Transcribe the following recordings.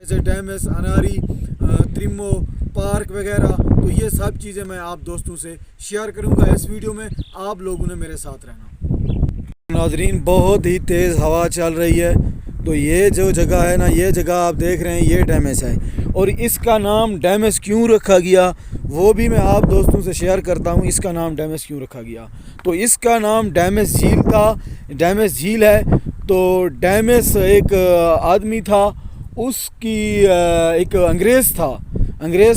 जैसे डैमेस, अनारी, त्रिमो, पार्क वगैरह। तो ये सब चीज़ें मैं आप दोस्तों से शेयर करूंगा इस वीडियो में। आप लोगों ने मेरे साथ रहना। नाजरीन, बहुत ही तेज़ हवा चल रही है। तो ये जो जगह है ना, ये जगह आप देख रहे हैं, ये डैमेस है। और इसका नाम डैमेस क्यों रखा गया वो भी मैं आप दोस्तों से शेयर करता हूँ। इसका नाम डैमेस क्यों रखा गया, तो इसका नाम डैमेस झील था। डैमेस झील है तो डैमेस एक आदमी था, उसकी एक अंग्रेज़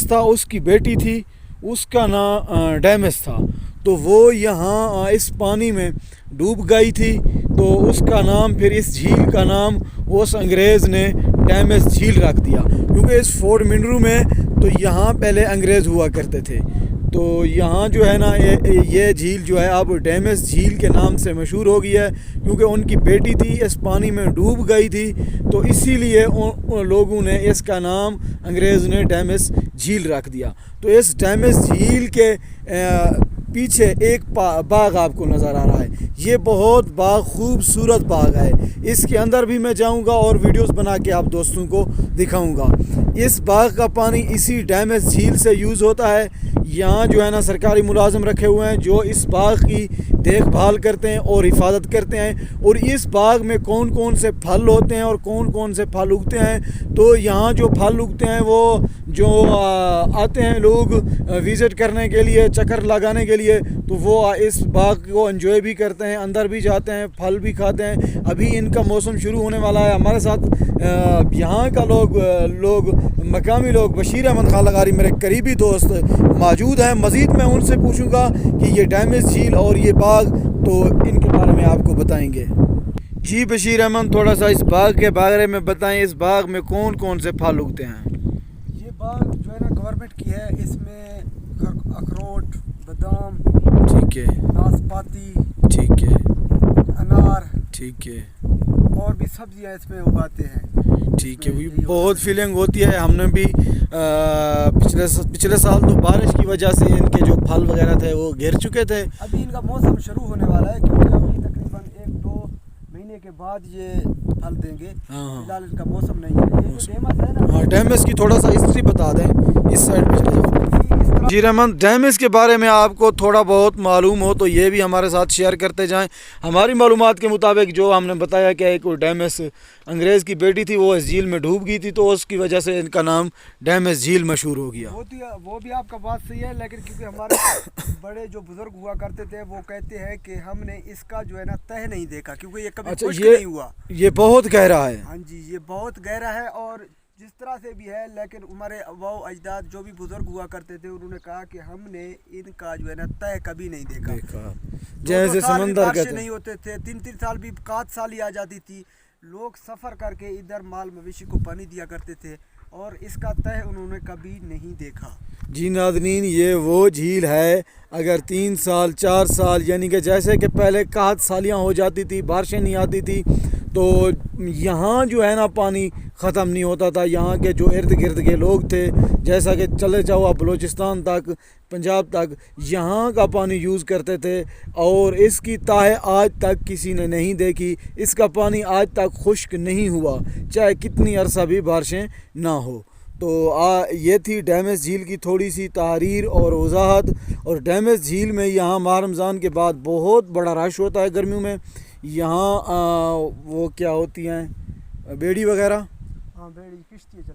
था, उसकी बेटी थी, उसका नाम डैमेस था। तो वो यहाँ इस पानी में डूब गई थी, तो उसका नाम, फिर इस झील का नाम उस अंग्रेज़ ने डैमेस झील रख दिया। क्योंकि इस फोर्ट मिनरू में तो यहाँ पहले अंग्रेज़ हुआ करते थे। तो यहाँ जो है ना, ये झील जो है अब डैमेस झील के नाम से मशहूर हो गई है। क्योंकि उनकी बेटी थी, इस पानी में डूब गई थी, तो इसीलिए उन लोगों ने इसका नाम, अंग्रेज़ ने, डैमेस झील रख दिया। तो इस डैमेस झील के पीछे एक बाग आपको नज़र आ रहा है। ये बहुत खूबसूरत बाग है। इसके अंदर भी मैं जाऊंगा और वीडियोस बना के आप दोस्तों को दिखाऊंगा। इस बाग का पानी इसी डैमेस झील से यूज़ होता है। यहाँ जो है ना, सरकारी मुलाजिम रखे हुए हैं जो इस बाग की देखभाल करते हैं और हिफाजत करते हैं। और इस बाग में कौन कौन से फल होते हैं और कौन कौन से फल उगते हैं, तो यहाँ जो फल उगते हैं वो जो आते हैं लोग विज़िट करने के लिए, चक्कर लगाने के लिए, तो वो इस बाग को एंजॉय भी करते हैं, अंदर भी जाते हैं, फल भी खाते हैं। अभी इनका मौसम शुरू होने वाला है। हमारे साथ यहाँ का लोग मकामी लोग, बशीर अहमद खालागारी, मेरे करीबी दोस्त मौजूद हैं। मज़ीद मैं उनसे पूछूंगा कि ये डैमेस झील और ये बाग, तो इनके बारे में आपको बताएंगे। जी बशीर अहमद, थोड़ा सा इस बाग के बारे में बताएं। इस बाग में कौन कौन से फल उगते हैं? ये बाग जो है ना, गवर्नमेंट की है। इसमें अखरोट, बादाम, ठीक है, नाशपाती, ठीक है, अनार, ठीक है, और भी सब्जियां इसमें उगाते हैं। ठीक है। बहुत फीलिंग होती है। हमने भी पिछले साल तो बारिश की वजह से इनके जो फल वगैरह थे वो गिर चुके थे। अभी इनका मौसम शुरू होने वाला है, क्योंकि अभी तकरीबन 1-2 महीने के बाद ये फल देंगे। फिलहाल इनका मौसम नहीं है। ये जो डैमेस है ना, हाँ, डैमेस की थोड़ा सा हिस्ट्री बता दें, इस साइड पे चले जाओ। जी रहमान, डैमेस के बारे में आपको थोड़ा बहुत मालूम हो तो ये भी हमारे साथ शेयर करते जाएं। हमारी मालूमात के मुताबिक जो हमने बताया कि एक डैमेस अंग्रेज़ की बेटी थी, वो इस झील में डूब गई थी, तो उसकी वजह से इनका नाम डैमेस झील मशहूर हो गया। वो भी आपका बात सही है, लेकिन क्योंकि हमारे बड़े जो बुजुर्ग हुआ करते थे वो कहते हैं कि हमने इसका जो है ना तह नहीं देखा, क्योंकि ये कभी खुश्क नहीं हुआ। ये बहुत गहरा है। हाँ जी, ये बहुत गहरा है। और जिस तरह से भी है, लेकिन हमारे अब्बा अजदाद जो भी बुजुर्ग हुआ करते थे, उन्होंने कहा कि हमने इनका जो है ना तह कभी नहीं देखा। जैसे समंदर के नहीं होते थे, 3-3 साल भी, 5 साल ही आ जाती थी। लोग सफ़र करके इधर माल मवेशी को पानी दिया करते थे, और इसका तह उन्होंने कभी नहीं देखा। जी नाज़रीन, ये वो झील है। अगर 3 साल 4 साल, यानी कि जैसे कि पहले काहत सालियाँ हो जाती थी, बारिशें नहीं आती थी, तो यहाँ जो है ना पानी ख़त्म नहीं होता था। यहाँ के जो इर्द गिर्द के लोग थे, जैसा कि चले जाओ आप बलूचिस्तान तक, पंजाब तक, यहाँ का पानी यूज़ करते थे। और इसकी ताह आज तक किसी ने नहीं देखी। इसका पानी आज तक खुश्क नहीं हुआ, चाहे कितनी अरसा भी बारिशें ना हो। तो ये थी डैमेस झील की थोड़ी सी तहरीर और वजाहत। और डैमेस झील में यहाँ माह रमज़ान के बाद बहुत बड़ा रश होता है गर्मियों में। यहाँ वो क्या होती हैं, बेड़ी वगैरह,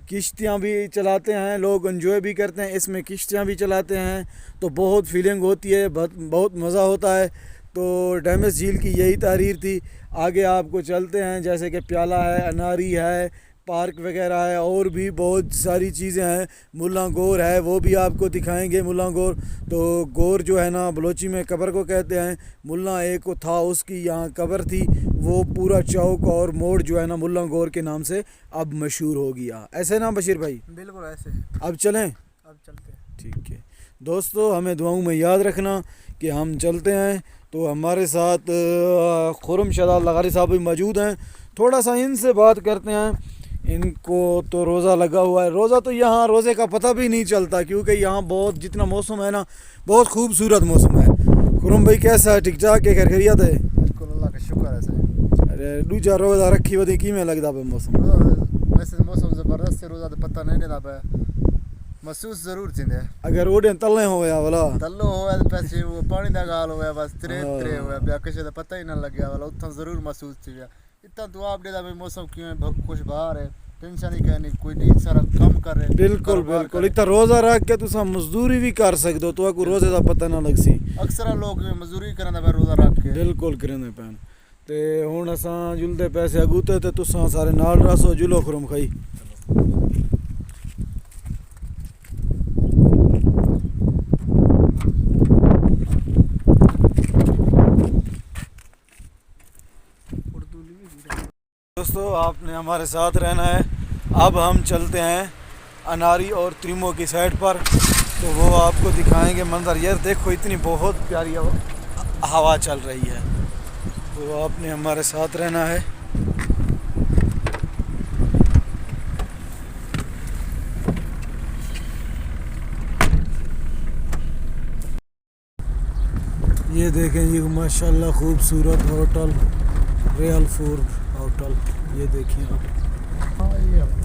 किश्तियाँ भी चलाते हैं लोग, एंजॉय भी करते हैं। इसमें किश्तियाँ भी चलाते हैं, तो बहुत फीलिंग होती है, बहुत मज़ा होता है। तो डैमेस झील की यही तहरीर थी। आगे आपको चलते हैं, जैसे कि प्याला है, अनारी है, पार्क वगैरह है, और भी बहुत सारी चीज़ें हैं। मुल्ला गोर है, वो भी आपको दिखाएंगे। मुल्ला गोर, तो गोर जो है ना बलोची में कब्र को कहते हैं। मुल्ला एक को था, उसकी यहाँ कब्र थी। वो पूरा चौक और मोड़ जो है ना मुल्ला गोर के नाम से अब मशहूर हो गया। ऐसे ना बशीर भाई? बिल्कुल ऐसे। अब चलें? अब चलते हैं। ठीक है दोस्तों, हमें दुआओं में याद रखना कि हम चलते हैं। तो हमारे साथ खुरम शहजाद लगारी साहब भी मौजूद हैं। थोड़ा सा इनसे बात करते हैं। इनको तो रोज़ा लगा हुआ है। रोज़ा तो यहाँ रोज़े का पता भी नहीं चलता, क्योंकि यहाँ बहुत, जितना मौसम है ना, बहुत खूबसूरत मौसम है। खुरम भाई कैसा है? ठीक ठाक है? खैरियत है? बिल्कुल, अल्लाह का शुक्र है सर। अरे दूजा रोज़ा रखी वधी कि में लगता पे मौसम? वैसे मौसम ज़बरदस्त है रोज़ा तो पता नहीं लगा पाया महसूस ज़रूर थींदे अगर ओडे तले होया वाला तल्लो होया तो पैसे वो पानी दा गाल होया बस त्रे त्रे हाँ। होया ब्या किसे तो पता ही ना लग गया वाला उतना ज़रूर महसूस थी गया इतना तो आप दे दा भाई मौसम क्यों है कुछ बाहर है टेंशन ही कहनी कोई नहीं सारा काम कर रहे बिल्कुल कारोबार बिल्कुल कर इतना रोजा रख के तुसा मजदूरी भी कर सकते हो तो रोजे का पता ना लग सी रहे। अक्सर लोग मजदूरी करन दा रोज़ा रख के बिल्कुल करेंदे पैन ते हुन असां जुलदे पैसे अगूते ते तुसां सारे नाल रसो जुलो खुरम खाई दोस्तों आपने हमारे साथ रहना है। अब हम चलते हैं अनारी और त्रिमो की साइड पर तो वो आपको दिखाएंगे मंजर। यार देखो इतनी बहुत प्यारी हवा चल रही है तो आपने हमारे साथ रहना है। ये देखें ये माशाल्लाह खूबसूरत होटल रियल फूड होटल। ये देखिए आप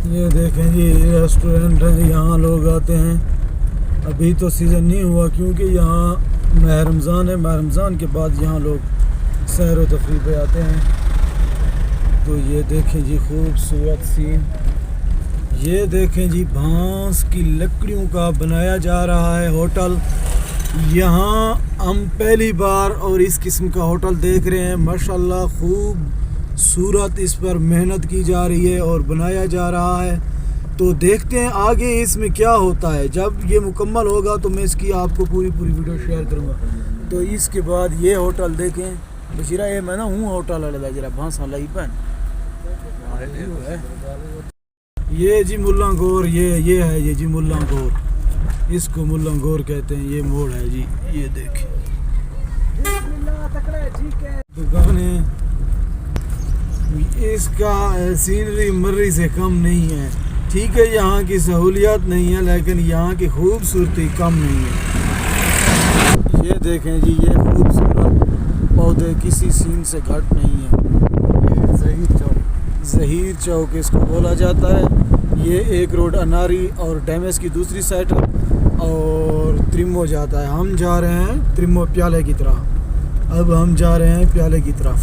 ये देखें जी रेस्टोरेंट है यहाँ लोग आते हैं। अभी तो सीज़न नहीं हुआ क्योंकि यहाँ माह रमज़ान है। माह रमज़ान के बाद यहाँ लोग सैर व तफरीह पे आते हैं। तो ये देखें जी खूबसूरत सीन। ये देखें जी बांस की लकड़ियों का बनाया जा रहा है होटल। यहाँ हम पहली बार और इस किस्म का होटल देख रहे हैं। माशाल्लाह खूबसूरत इस पर मेहनत की जा रही है और बनाया जा रहा है। तो देखते हैं आगे इसमें क्या होता है। जब ये मुकम्मल होगा तो मैं इसकी आपको पूरी वीडियो शेयर करूँगा। तो इसके बाद ये होटल देखें बशीरा ये मैं ना हूँ होटल वाले जरा भाषा लाई पैन ये जी मुल्ला गौर ये है ये जी मुल्ला गौर। इसको मुल्ला गौर कहते हैं। ये मोड़ है जी ये देखें दुकान है। इसका सीनरी मर्री से कम नहीं है। ठीक है यहाँ की सहूलियत नहीं है लेकिन यहाँ की खूबसूरती कम नहीं है। ये देखें जी ये खूबसूरत पौधे किसी सीन से घट नहीं है। ये ज़हीर चौक इसको बोला जाता है। ये एक रोड अनारी और डैमेज की दूसरी साइड और त्रिमो जाता है। हम जा रहे हैं त्रिमो प्याले की तरफ। अब हम जा रहे हैं प्याले की तरफ।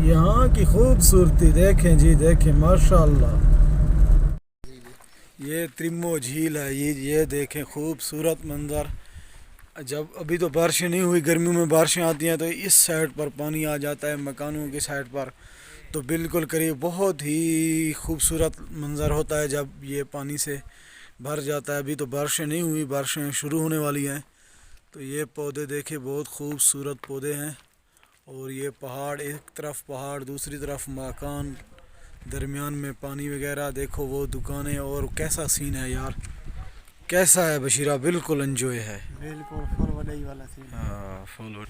यहाँ की खूबसूरती देखें जी देखें माशाल्लाह। ये त्रिमो झील है। ये देखें खूबसूरत मंजर। जब अभी तो बारिशें नहीं हुई गर्मियों में बारिशें आती हैं तो इस साइड पर पानी आ जाता है मकानों की साइड पर। तो बिल्कुल करीब बहुत ही खूबसूरत मंजर होता है जब ये पानी से भर जाता है। अभी तो बारिशें नहीं हुई बारिशें शुरू होने वाली हैं। तो ये पौधे देखे बहुत खूबसूरत पौधे हैं और ये पहाड़ एक तरफ पहाड़ दूसरी तरफ मकान दरमियान में पानी वगैरह। देखो वो दुकानें और कैसा सीन है यार कैसा है बशीरा बिल्कुल एंजॉय है। बिल्कुल फुल वडाई वाला सीन। हाँ फुल।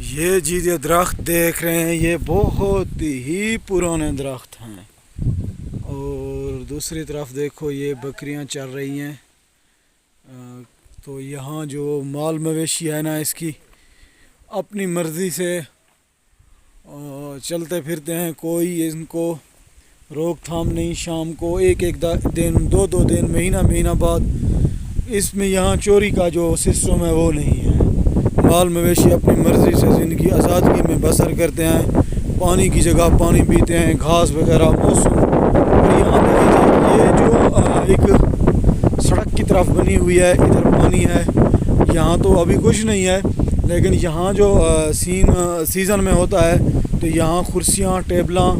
ये जी ये दरख्त देख रहे हैं ये बहुत ही पुराने दरख्त हैं और दूसरी तरफ देखो ये बकरियां चल रही हैं। तो यहाँ जो माल मवेशी है ना इसकी अपनी मर्ज़ी से चलते फिरते हैं। कोई इनको रोक थाम नहीं। शाम को एक दिन दो दिन महीना बाद इसमें यहाँ चोरी का जो सिस्टम है वो नहीं है। माल मवेशी अपनी मर्ज़ी से ज़िंदगी आज़ादगी में बसर करते हैं। पानी की जगह पानी पीते हैं घास वगैरह मौसम। और यहाँ ये जो एक सड़क की तरफ बनी हुई है इधर पानी है। यहाँ तो अभी कुछ नहीं है लेकिन यहाँ जो सीज़न में होता है तो यहाँ कुर्सियाँ टेबलां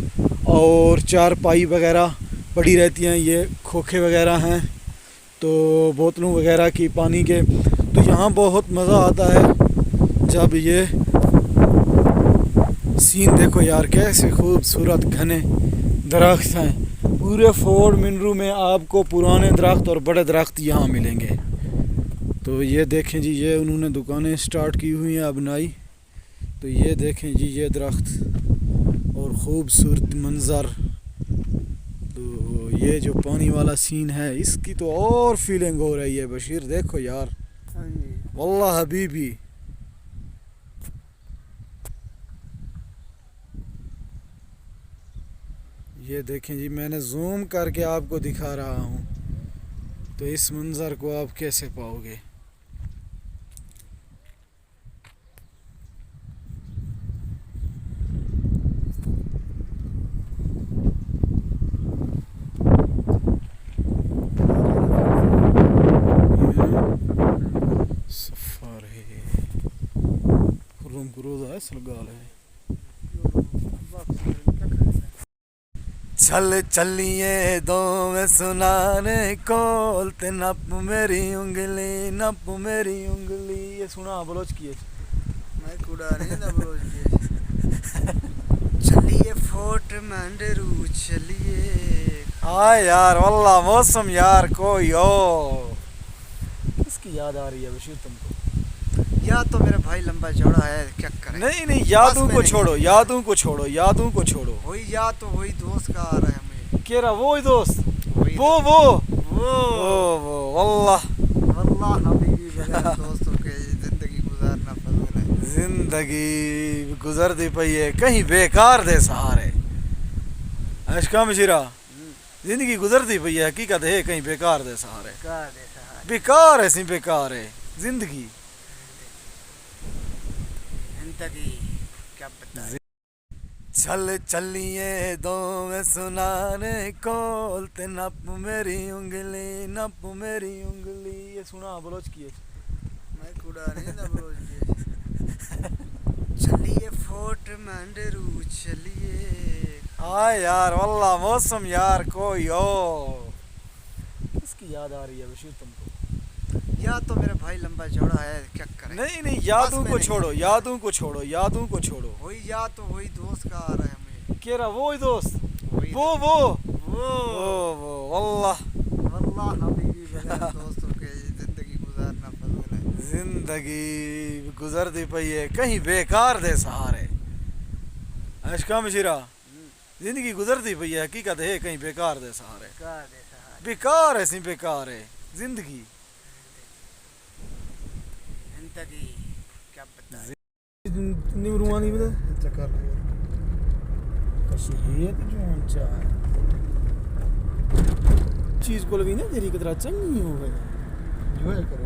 और चारपाई वगैरह पड़ी रहती हैं। ये खोखे वगैरह हैं तो बोतलों वगैरह की पानी के। तो यहाँ बहुत मज़ा आता है जब ये सीन देखो यार कैसे खूबसूरत घने दरख्त हैं। पूरे फोर्ट मिनरू में आपको पुराने दरख्त और बड़े दरख्त यहाँ मिलेंगे। तो ये देखें जी ये उन्होंने दुकानें स्टार्ट की हुई हैं अब नई। तो ये देखें जी ये दरख्त और ख़ूबसूरत मंज़र। तो ये जो पानी वाला सीन है इसकी तो और फीलिंग हो रही है बशीर। देखो यार वल्लाह हबीबी ये देखें जी, मैंने जूम करके आपको दिखा रहा हूँ, तो इस मंज़र को आप कैसे पाओगे। सफर है रूम क्रूज है सलगाल है। चल चलिए दो में सुनाने कोल ते नप मेरी उंगली, नप मेरी उंगली। ये सुना बलोच की है। मैं कूड़ा नहीं ना बोल चलिए फोर्ट मंडरू चलिए। हाँ यार वल्लाह मौसम यार को यो किसकी याद आ रही है बशीर तुमको। या तो मेरा भाई लंबा चौड़ा है, क्या करें। नहीं नहीं, यादों को छोड़ो, यादों को छोड़ो, यादों को छोड़ो। वही या तो वही दोस्त का आ रहा है हमें। कह रहा वो ही दोस्त, वही वो वल्लाह वल्लाह हबीबी बगैर दोस्तों के जिंदगी गुजारना फजूल है। जिंदगी गुजरती पई है कहीं बेकार दे सहारे। अशका मशीरा जिंदगी गुजरती पई है, हकीकत है कहीं बेकार दे सहारे। बेकार है सी, बेकार है जिंदगी। जिंदगी क्या बताएं। चल चलिए दो में सुनाने कोल ते नप मेरी उंगली, नप मेरी उंगली। ये सुना बलोच की है। मैं कूड़ा नहीं ना बोल चलिए फोर्ट मंडरू चलिए। हाँ यार वल्लाह मौसम यार को यो किसकी याद आ रही है बशीर तुमको। या तो मेरा भाई लंबा चौड़ा है, क्या करें। नहीं नहीं, यादों को छोड़ो, यादों को छोड़ो, यादों को छोड़ो। वही या तो वही दोस्त का आ रहा है हमें। कह रहा वो ही दोस्त, वही वो वल्लाह वल्लाह हबीबी बगैर दोस्तों के जिंदगी गुजारना फजूल है। जिंदगी गुजरती पई है कहीं बेकार दे सहारे। अशका मशीरा जिंदगी गुजरती पई है, हकीकत है कहीं बेकार दे सहारे। बेकार है सी, बेकार है जिंदगी। जिंदगी क्या बताएं। निवरुआनी बता चक्कर कशी है तो जो अच्छा चीज को लगी ना तेरी कितना चंगी हो गई जो है करें।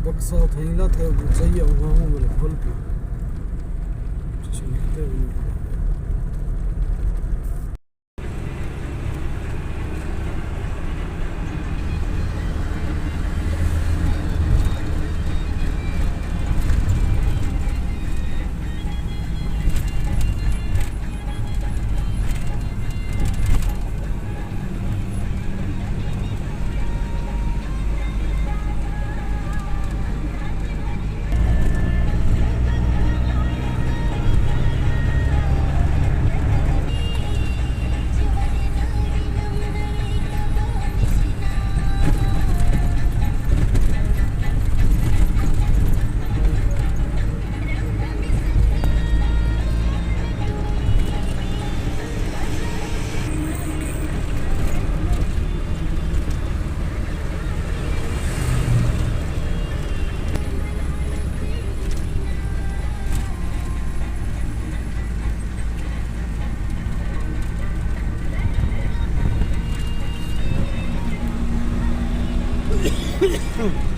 बक्सा थैला थे चाहिए हुआ हूँ बोले खोल के लिखते हुए है।